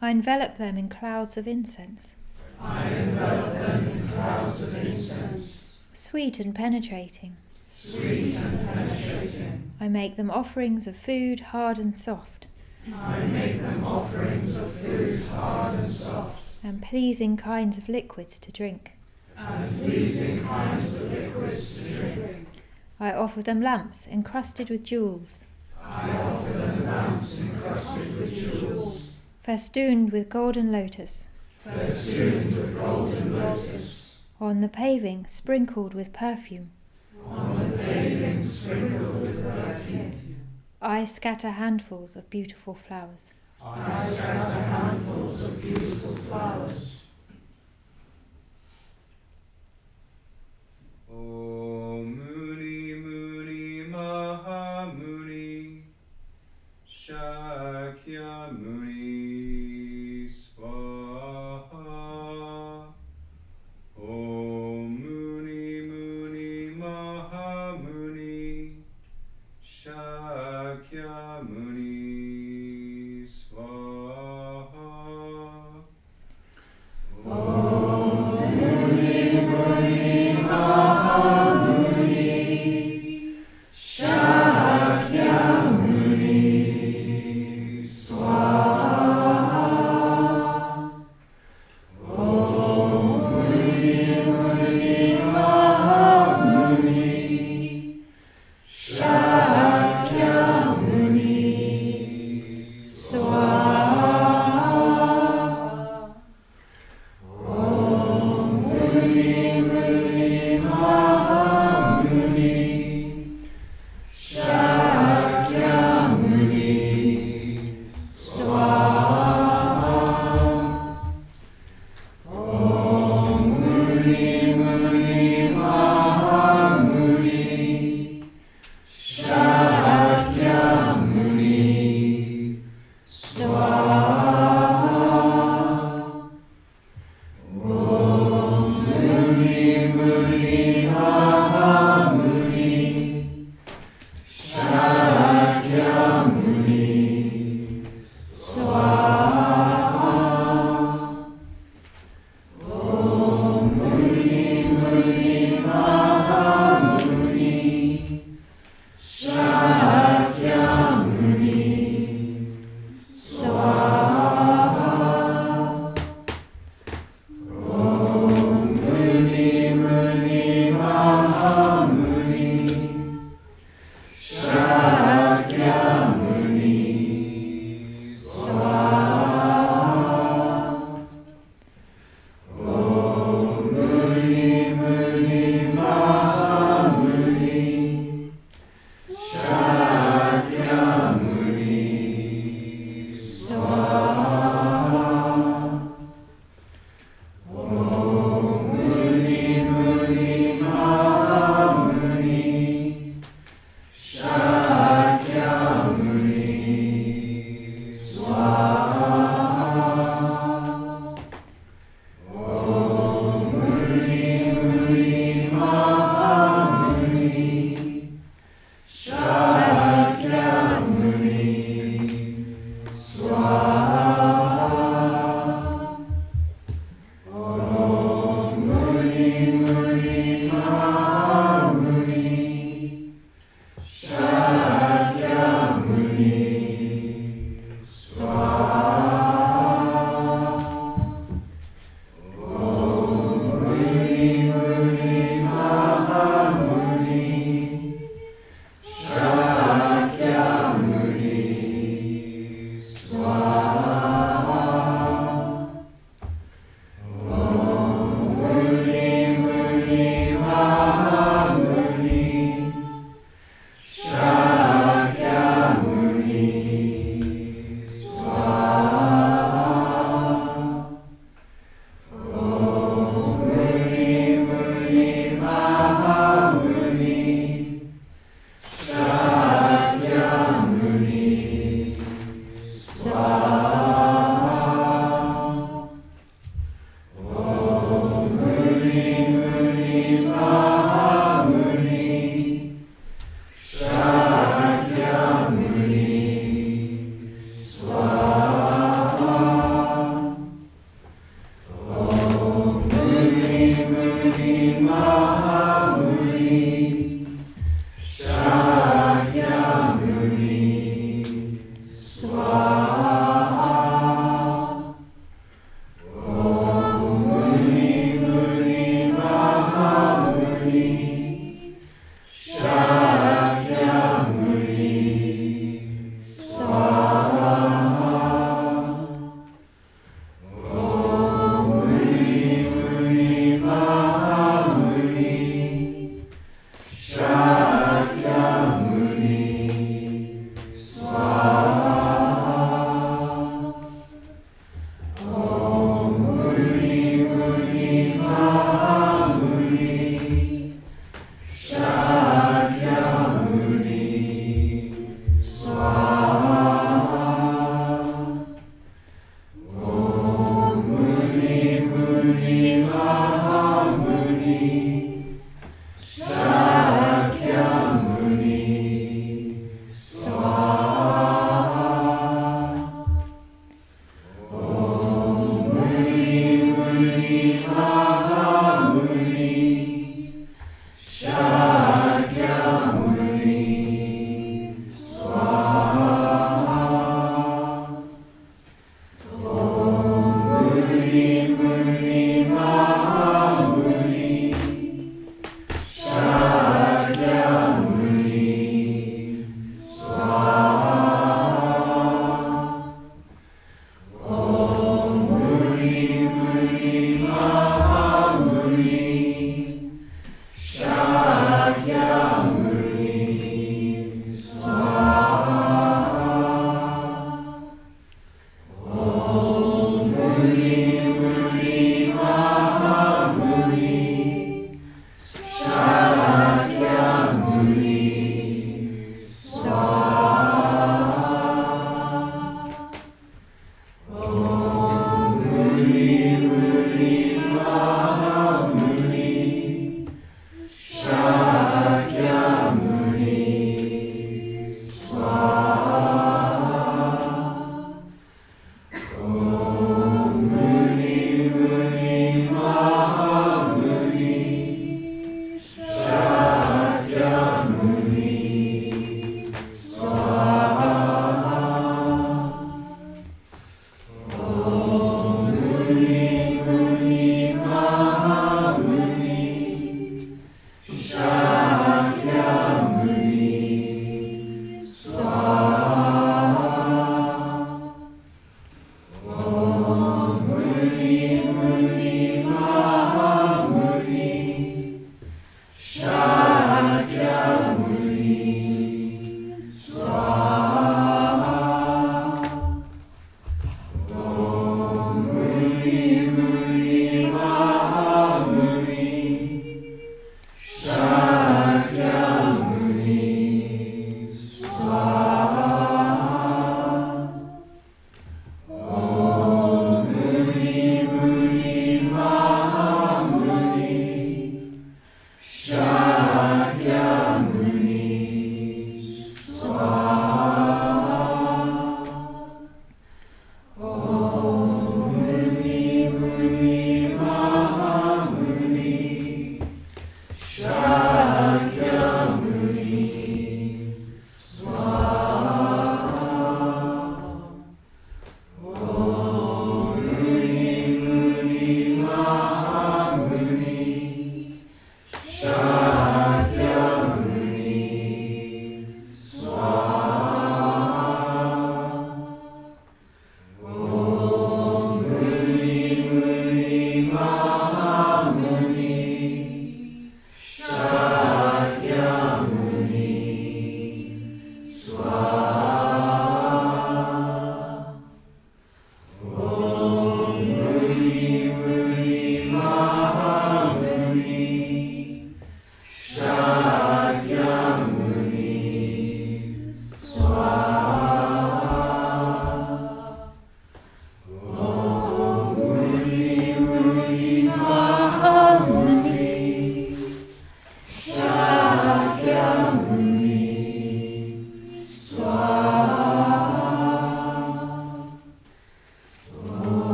I envelop them in clouds of incense. I envelop them in clouds of incense. Sweet and penetrating. Sweet and penetrating. I make them offerings of food hard and soft. I make them offerings of food hard and soft. And pleasing kinds of liquids to drink. And pleasing kinds of liquids to drink. I offer them lamps encrusted with jewels. I offer them lamps encrusted with jewels. Festooned with golden lotus. Festooned with golden lotus. On the paving sprinkled with perfume. On the paving sprinkled with perfume. I scatter handfuls of beautiful flowers. I scatter handfuls of beautiful flowers. Om Muni Muni Maha Muni Shakya Muni Swaha. Om Muni Muni Maha Muni Shakya Muni Swaha.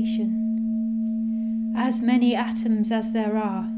salutation. As many atoms as there are.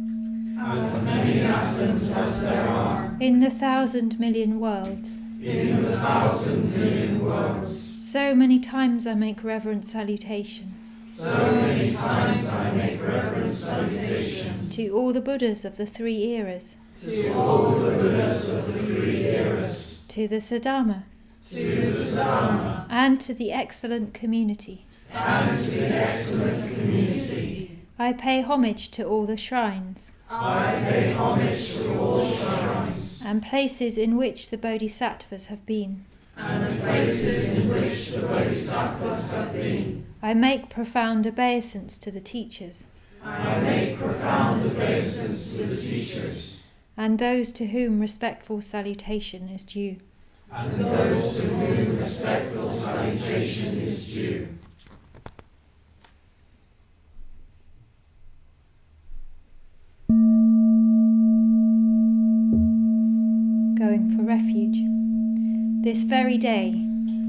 As many atoms as there are. In the 1,000 million worlds. In the 1,000 million worlds. So many times I make reverent salutation. So many times I make reverent salutation. To all the Buddhas of the 3 eras. To all the Buddhas of the 3 eras. To the Siddharma. To the Siddharma. And to the excellent community. And to the excellent community. I pay homage to all the shrines. I pay homage to all shrines. And places in which the Bodhisattvas have been. And places in which the Bodhisattvas have been. I make profound obeisance to the teachers. I make profound obeisance to the teachers. And those to whom respectful salutation is due. And those to whom respectful salutation is due. Going for refuge. This very day.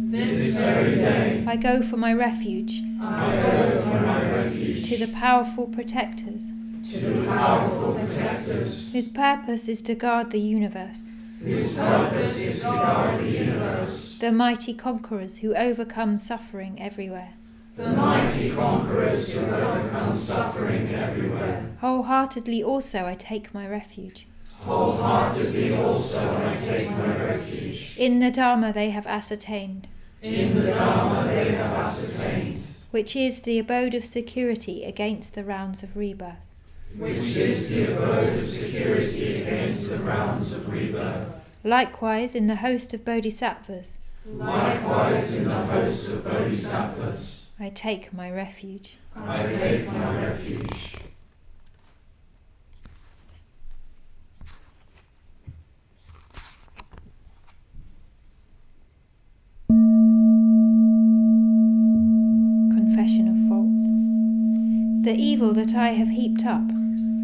This very day. I go for my refuge. I go for my refuge. To the powerful protectors. To the powerful protectors. Whose purpose is to guard the universe. Whose purpose is to guard the universe. The mighty conquerors who overcome suffering everywhere. The mighty conquerors who overcome suffering everywhere. Wholeheartedly also I take my refuge. Wholeheartedly also I take my refuge. In the Dharma they have ascertained. In the Dharma they have ascertained. Which is the abode of security against the rounds of rebirth. Which is the abode of security against the rounds of rebirth. Likewise in the host of Bodhisattvas. Likewise in the host of Bodhisattvas. I take my refuge. I take my refuge. Confession of faults. The evil that I have heaped up.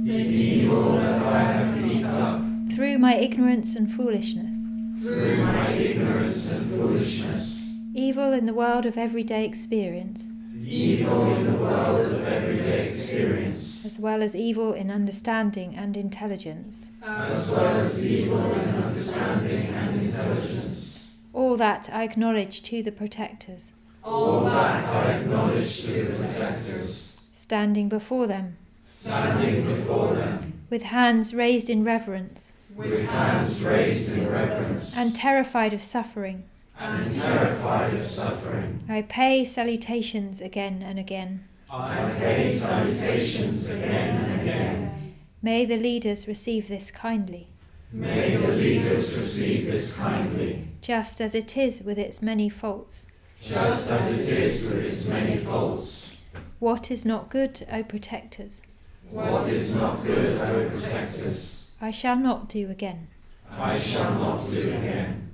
The evil that I have heaped up. Through my ignorance and foolishness. Through my ignorance and foolishness. Evil in the world of everyday experience. Evil in the world of everyday experience. As well as evil in understanding and intelligence. As well as evil in understanding and intelligence. All that I acknowledge to the protectors. All that I acknowledge to the protectors. Standing before them. Standing before them. With hands raised in reverence. With hands raised in reverence. And terrified of suffering. And terrified of suffering. I pay salutations again and again. I pay salutations again and again. May the leaders receive this kindly. May the leaders receive this kindly. Just as it is with its many faults. Just as it is with its many faults. What is not good, O protectors? What is not good, O protectors? I shall not do again. I shall not do again.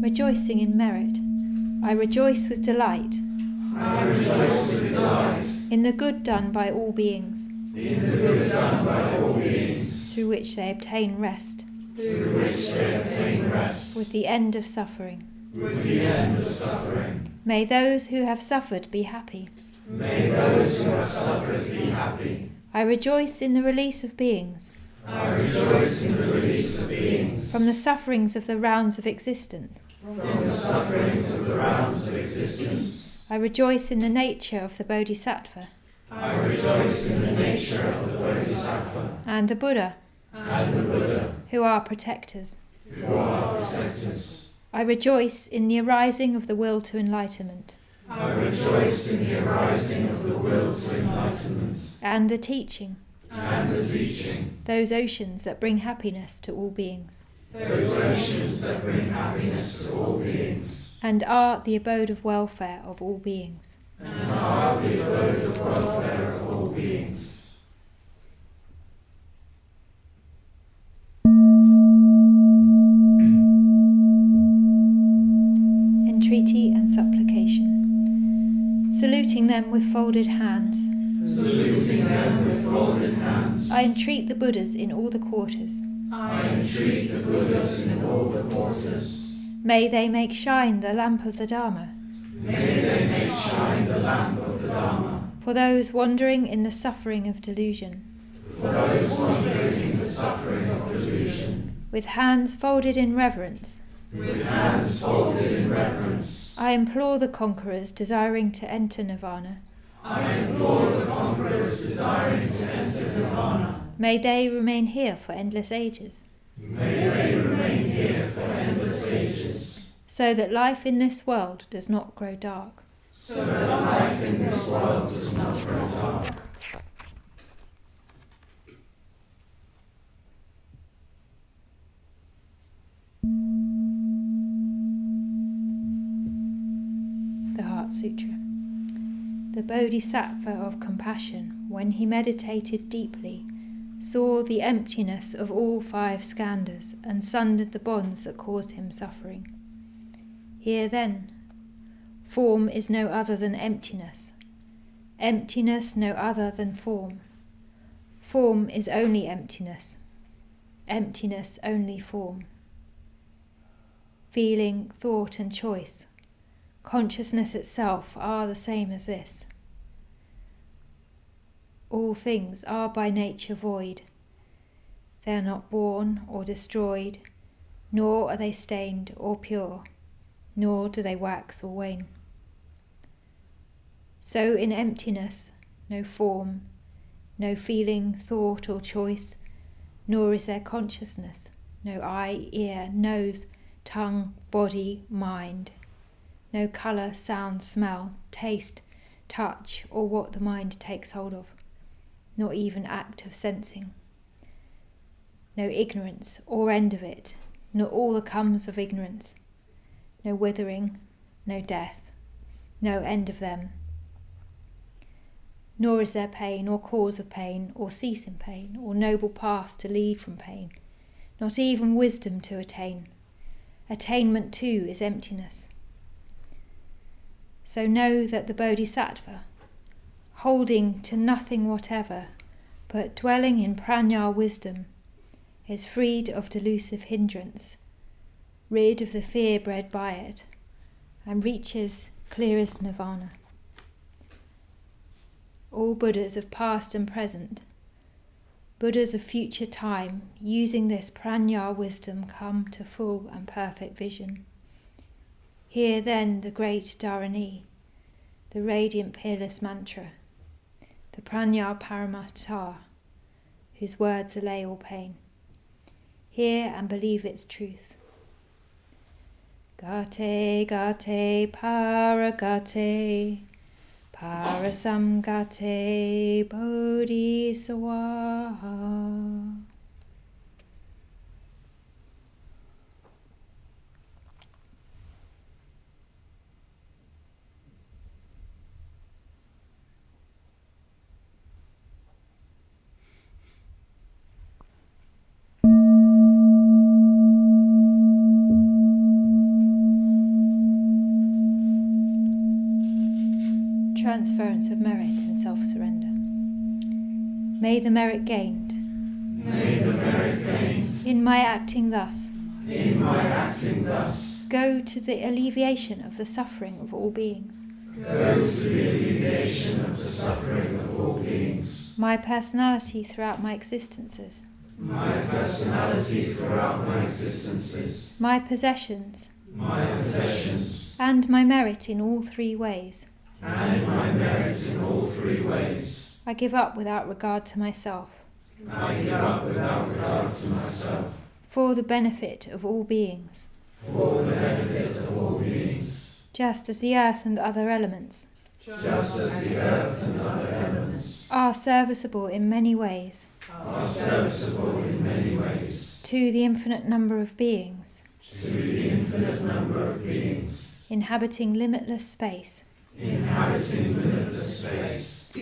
Rejoicing in merit. I rejoice with delight. I rejoice with delight. In the good done by all beings. In the good done by all beings. Through which they obtain rest. Through which they obtain rest. With the end of suffering. With the end of suffering. May those who have suffered be happy. May those who have suffered be happy. I rejoice in the release of beings. I rejoice in the release of beings. From the sufferings of the rounds of existence. From the sufferings of the rounds of existence. I rejoice in the nature of the Bodhisattva. I rejoice in the nature of the Bodhisattva. And the Buddha. And the Buddha. Who are protectors. Who are protectors. I rejoice in the arising of the will to enlightenment. I rejoice in the arising of the will to enlightenment. And the teaching. And the teaching. Those oceans that bring happiness to all beings. Those oceans that bring happiness to all beings. And are the abode of welfare of all beings. And are the abode of welfare of all beings. Entreaty and supplication. Saluting them with folded hands. Saluting them with folded hands. I entreat the Buddhas in all the quarters. I entreat the Buddhas in all the quarters. May they make shine the lamp of the Dharma. May they make shine the lamp of the Dharma. For those wandering in the suffering of delusion. For those wandering in the suffering of delusion. With hands folded in reverence. With hands folded in reverence. I implore the conquerors desiring to enter Nirvana. I implore the conquerors desiring to enter Nirvana. May they remain here for endless ages. May they remain here for endless ages. So that life in this world does not grow dark. So that life in this world does not grow dark. The Heart Sutra. The Bodhisattva of compassion, when he meditated deeply, saw the emptiness of all 5 skandhas and sundered the bonds that caused him suffering. Here then, form is no other than emptiness, emptiness no other than form. Form is only emptiness, emptiness only form. Feeling, thought and choice, consciousness itself are the same as this. All things are by nature void. They are not born or destroyed, nor are they stained or pure, nor do they wax or wane. So in emptiness, no form, no feeling, thought or choice, nor is there consciousness, no eye, ear, nose, tongue, body, mind, no colour, sound, smell, taste, touch, or what the mind takes hold of, nor even act of sensing. No ignorance or end of it, nor all that comes of ignorance, no withering, no death, no end of them. Nor is there pain or cause of pain, or cease in pain, or noble path to lead from pain, not even wisdom to attain. Attainment too is emptiness. So know that the Bodhisattva, holding to nothing whatever, but dwelling in prajna wisdom, is freed of delusive hindrance, rid of the fear bred by it, and reaches clearest nirvana. All Buddhas of past and present, Buddhas of future time, using this prajna wisdom, come to full and perfect vision. Hear then the great Dharani, the radiant peerless mantra, the prajna paramatta, whose words allay all pain. Hear and believe its truth. Gate, gate, paragate, parasamgate, bodhisattva. Transference of merit and self-surrender. May the merit gained, May the merit gained, in my acting thus, in my acting thus, go to the alleviation of the suffering of all beings. go to the alleviation of the suffering of all beings. My personality throughout my existences, My personality throughout my existences, my possessions, my possessions, and my merit in all 3 ways. and my merit in all 3 ways. I give up without regard to myself, I give up without regard to myself, for the benefit of all beings, for the benefit of all beings. just as the earth and other elements Just as the earth and other elements are serviceable in many ways are serviceable in many ways to the infinite number of beings, to the infinite number of beings, inhabiting limitless space, inhabiting limitless space,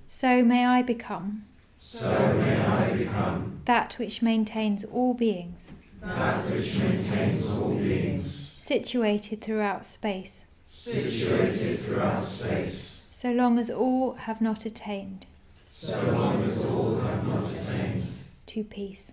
so may I become so may I become that which maintains all beings, that which maintains all beings, situated throughout space, situated throughout space, so long as all have not attained so long as all have not attained to peace.